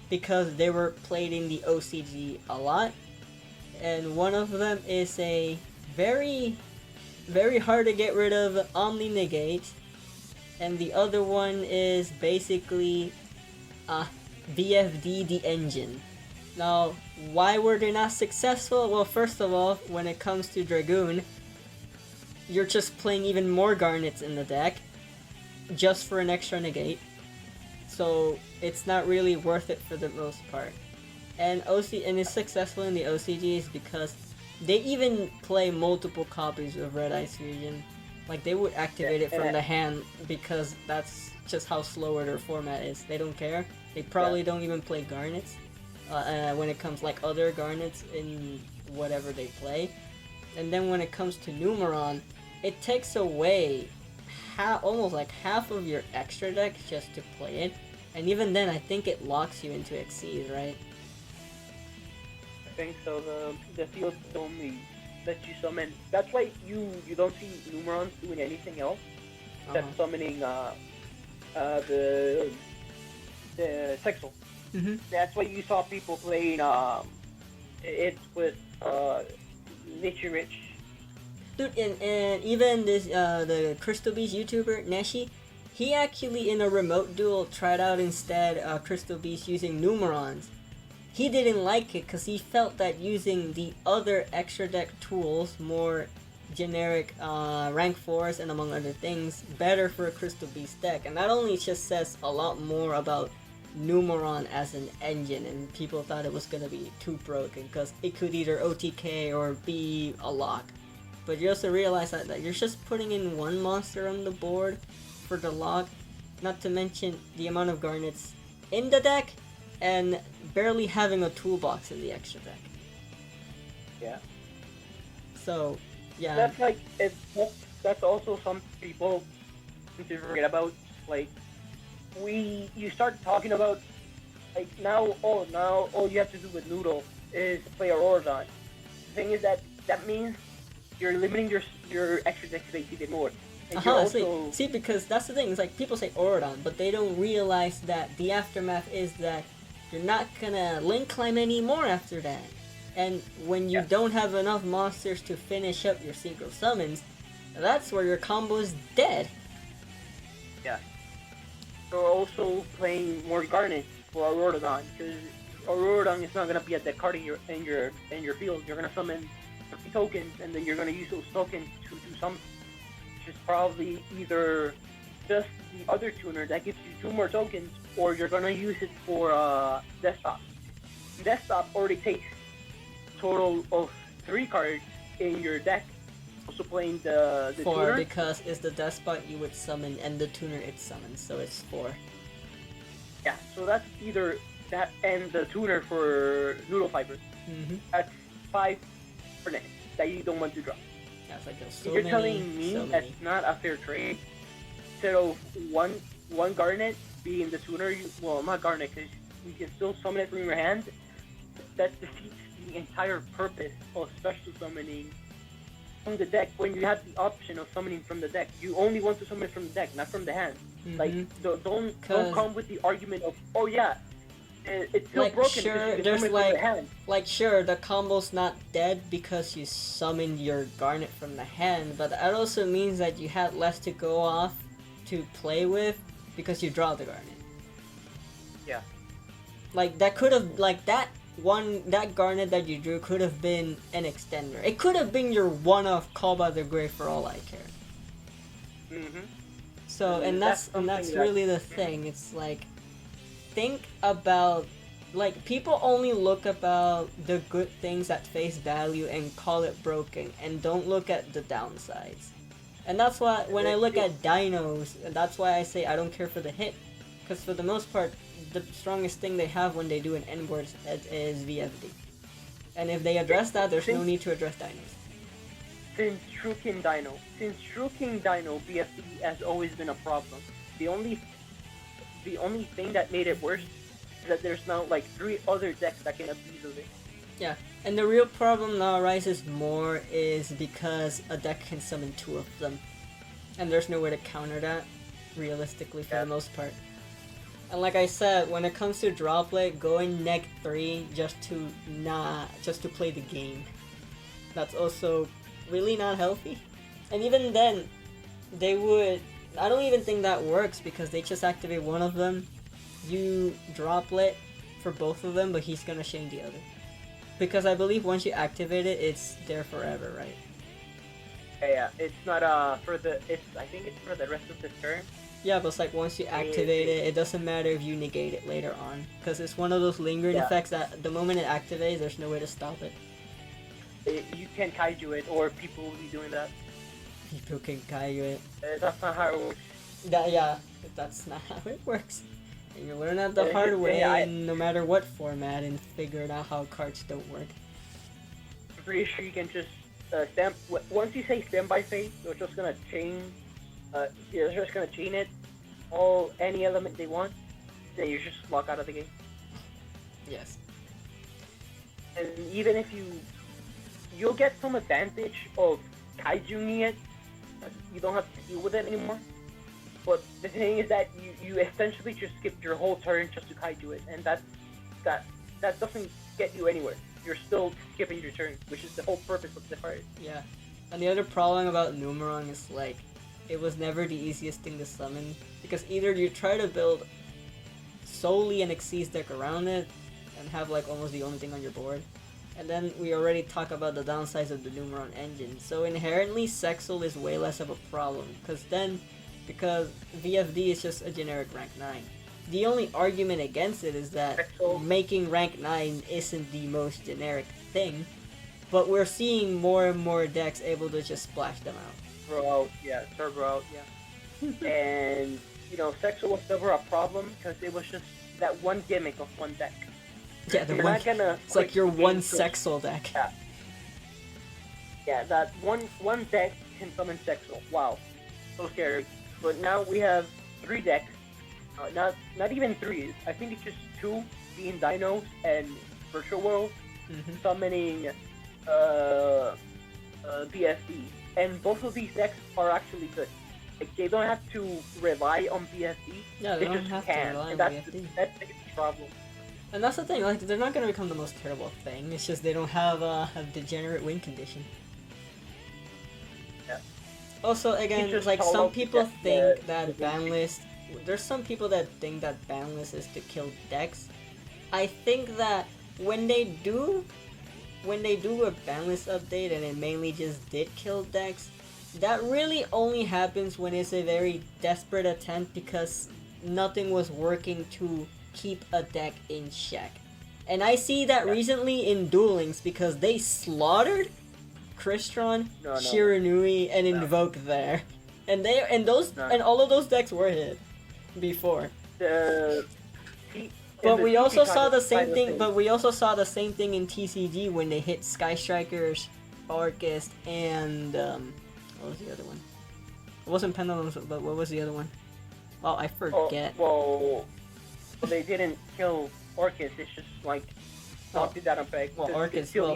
Because they were played in the OCG a lot, and one of them is a very hard to get rid of Omni Negate, and the other one is basically VFD the engine. Now, why were they not successful? Well, first of all, when it comes to Dragoon, you're just playing even more Garnets in the deck, just for an extra negate. So it's not really worth it for the most part. And it's successful in the OCGs because they even play multiple copies of Red Ice Fusion. Like, they would activate it from the hand because that's just how slower their format is. They don't care. They probably don't even play Garnets when it comes like other Garnets in whatever they play. And then when it comes to Numeron, it takes away almost like half of your extra deck just to play it, and even then I think it locks you into Xyz, right? I think so. The field only lets you summon. That's why you don't see Numerons doing anything else except summoning the Sexual. Mm-hmm. That's why you saw people playing it with Nature Rich. Dude, and even this the Crystal Beast YouTuber Neshi, he actually in a remote duel tried out instead Crystal Beast using Numerons. He didn't like it because he felt that using the other extra deck tools, more generic rank 4s and among other things, better for a Crystal Beast deck. And that only just says a lot more about Numeron as an engine, and people thought it was gonna be too broken because it could either OTK or be a lock. But you also realize that you're just putting in one monster on the board for the lock, not to mention the amount of Garnets in the deck, and barely having a toolbox in the extra deck. Yeah. So, yeah. That's like, that's also some people need to forget about. Like, you start talking about like now all you have to do with Noodle is play Auroradon. The thing is that means you're limiting your extra deck space even more. See, because that's the thing. It's like people say Auroradon, but they don't realize that the aftermath is that you're not gonna link climb anymore after that. And when you don't have enough monsters to finish up your synchro summons, that's where your combo is dead. Yeah. So also playing more Garnet for Auroradon, because Auroradon is not gonna be a deck card in your field. You're gonna summon 50 tokens, and then you're gonna use those tokens to do something. Which is probably either just the other tuner that gives you 2 more tokens, or you're gonna use it for desktop. Desktop already takes total of 3 cards in your deck. Also playing the 4 tuner. Because it's the death spot you would summon and the tuner it summons, so it's 4. Yeah, so that's either that and the tuner for Noodle Fiber. Mm-hmm. That's 5 for next that you don't want to drop. Yeah, it's like You're telling me that's not a fair trade. Instead of one Garnet being the tuner, not Garnet, because you can still summon it from your hand. That defeats the entire purpose of special summoning from the deck when you have the option of summoning from the deck. You only want to summon from the deck, not from the hand. Mm-hmm. Like, don't come with the argument of, oh yeah, it's still like, broken sure, because you there's can summon from the hand. like sure, the combo's not dead because you summoned your Garnet from the hand, but that also means that you had less to go off to play with because you draw the Garnet. Yeah. Like that could have that Garnet that you drew could have been an extender. It could have been your one-off Call by the Grave for all I care. Mm-hmm. So and that's really the thing. It's like, think about, like, people only look about the good things at face value and call it broken and don't look at the downsides. And that's why when I look at dinos, that's why I say I don't care for the hit, because for the most part the strongest thing they have when they do an N board is VFD. And if they address that, there's no need to address dinos. Since True King Dino, BFD has always been a problem. The only thing that made it worse is that there's now like 3 other decks that can abuse of it. Yeah, and the real problem now arises more is because a deck can summon 2 of them, and there's no way to counter that realistically for the most part. And like I said, when it comes to Droplet, going neg 3 just to play the game, that's also really not healthy. And even then, I don't even think that works, because they just activate one of them, you Droplet for both of them, but he's gonna shame the other. Because I believe once you activate it, it's there forever, right? Yeah, it's not I think it's for the rest of the turn. Yeah, but it's like once you activate it, it doesn't matter if you negate it later on, because it's one of those lingering effects that the moment it activates, there's no way to stop it. You can kaiju it, or people will be doing that. People can kaiju it. That's not how it works. That's not how it works. And you learn that the hard way, and no matter what format, and figure out how cards don't work. I'm pretty sure you can just stand. Once you say standby phase, you're just gonna chain. You're just gonna chain it, any element they want. Then you just lock out of the game. Yes. And even if you'll get some advantage of kaijuing it, you don't have to deal with it anymore. But the thing is that you essentially just skip your whole turn just to kaiju it, and that doesn't get you anywhere. You're still skipping your turn, which is the whole purpose of the card. Yeah. And the other problem about Numeron is, like, it was never the easiest thing to summon, because either you try to build solely an Xyz deck around it and have like almost the only thing on your board, and then we already talk about the downsides of the Numeron engine, so inherently Sexel is way less of a problem, because VFD is just a generic rank 9. The only argument against it is that making rank 9 isn't the most generic thing, but we're seeing more and more decks able to just splash them out. Turbo out, and, Sexual was never a problem, because it was just that one gimmick of one deck. Yeah, it's like your one Sexual deck. Yeah, that one deck can summon Sexual. Wow. So scary. But now we have 3 decks Not even 3. I think it's just 2 being Dinos and Virtual World summoning BSD. And both of these decks are actually good. Like, they don't have to rely on BSD. Yeah, they don't have to rely on BSD. That's the problem. And that's the thing, like, they're not gonna become the most terrible thing, it's just they don't have a degenerate win condition. Yeah. Also, again, like, some people think that ban list... There's some people that think that ban list is to kill decks. I think that when they do a ban list update and it mainly just did kill decks, that really only happens when it's a very desperate attempt because nothing was working to keep a deck in check. And I see that recently in Duel Links because they slaughtered Crystron, Shiranui, and Invoke there. And all of those decks were hit before. But we also saw the same thing. But we also saw the same thing in TCG when they hit Sky Strikers, Arcist, and what was the other one? It wasn't Pendulums, but what was the other one? Oh, I forget. Well, they didn't kill Orcus. It's just like knocked it down a peg. Well, Orcus. Well,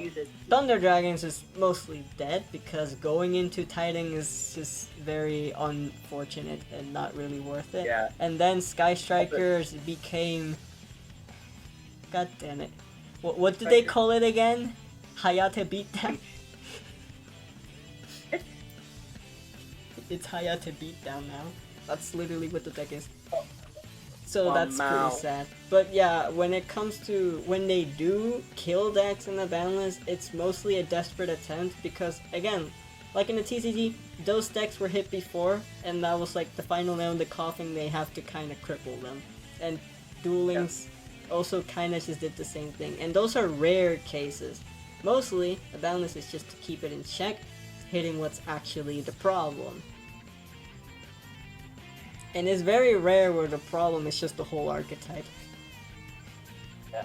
Thunder Dragons is mostly dead because going into Titan is just very unfortunate and not really worth it. Yeah. And then Sky Strikers became. God damn it! What did they call it again? Hayate Beatdown. It's Hayate Beatdown now. That's literally what the deck is. So that's pretty sad. But yeah, when it comes to when they do kill decks in the ban list, it's mostly a desperate attempt because, again, like in the TCG, those decks were hit before, and that was like the final nail in the coffin. They have to kind of cripple them. And Duel Links also kind of just did the same thing. And those are rare cases. Mostly, a ban list is just to keep it in check, hitting what's actually the problem. And it's very rare where the problem is just the whole archetype. Yeah.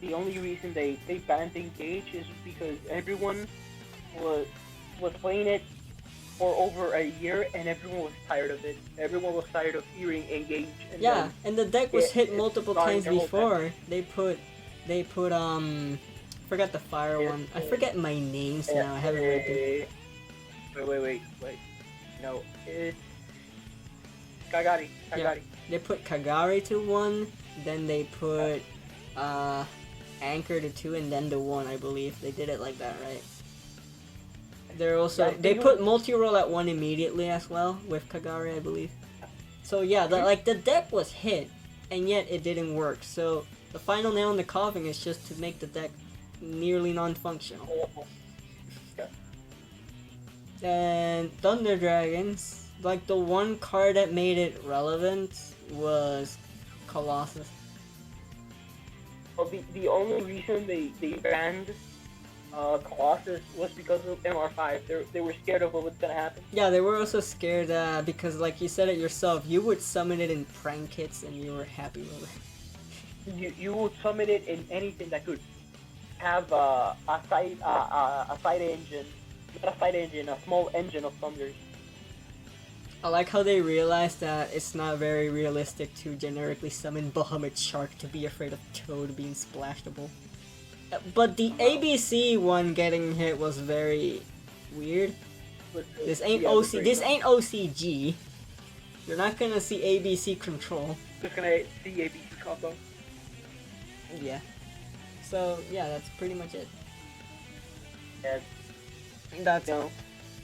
The only reason they banned Engage is because everyone was playing it for over a year and everyone was tired of it. Everyone was tired of hearing Engage. And and the deck was hit multiple times before. They put forgot the fire one. I forget my names now. I haven't read them. Wait. No, it's Kagari. Yeah, they put Kagari to 1, then they put Anchor to 2, and then to 1, I believe. They did it like that, right? They're also they put multi-roll at 1 immediately as well with Kagari, I believe. So yeah, the deck was hit, and yet it didn't work. So the final nail in the coffin is just to make the deck nearly non-functional. And Thunder Dragons. Like, the one card that made it relevant was Colossus. Well, the only reason they banned Colossus was because of MR5. They were scared of what was gonna happen. Yeah, they were also scared because, like you said it yourself, you would summon it in prank kits and you were happy with it. You would summon it in anything that could have a side engine, not a side engine, a small engine of thunders. I like how they realized that it's not very realistic to generically summon Bahamut Shark to be afraid of Toad being splashable. But the ABC one getting hit was very weird. This ain't OCG. You're not gonna see ABC control. Just gonna see ABC combo. Yeah. So yeah, that's pretty much it. Yeah.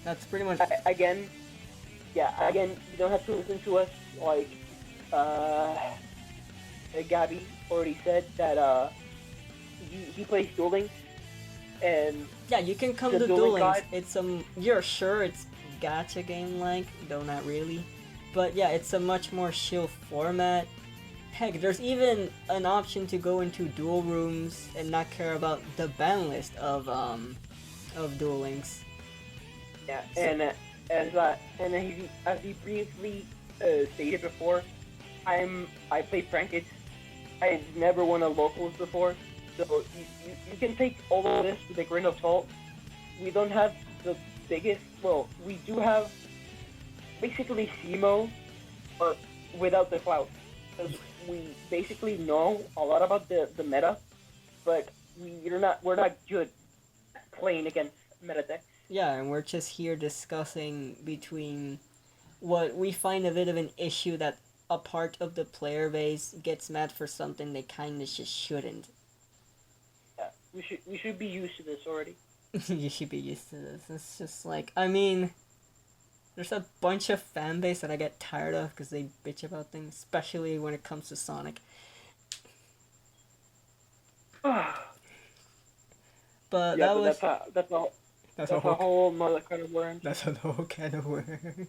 That's pretty much again, you don't have to listen to us like Gabby already said that he plays Duel Links, and yeah, you can come to Duel Links. It's you're sure it's gacha game like, though not really, but yeah, it's a much more chill format. Heck, there's even an option to go into duel rooms and not care about the ban list of Duel Links. Yeah, so, as he briefly stated before, I play Prankets. I've never won a locals before, so you can take all of this with a grain of salt. We don't have the biggest. Well, we do have basically Simo, but without the clout. because we basically know a lot about the meta, but we're not good playing against meta decks. Yeah, and we're just here discussing between what we find a bit of an issue that a part of the player base gets mad for something they kind of just shouldn't. Yeah, we should be used to this already. You should be used to this. It's just like, I mean, there's a bunch of fan base that I get tired of because they bitch about things, especially when it comes to Sonic. But yeah, that was that's a whole nother kind of worms. That's a whole can of worms.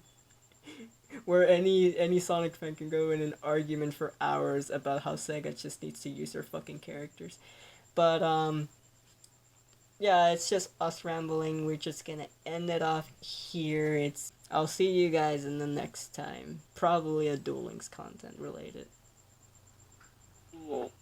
Where any Sonic fan can go in an argument for hours about how Sega just needs to use their fucking characters. But yeah, it's just us rambling. We're just gonna end it off here. I'll see you guys in the next time. Probably a Duel Links content related. Cool.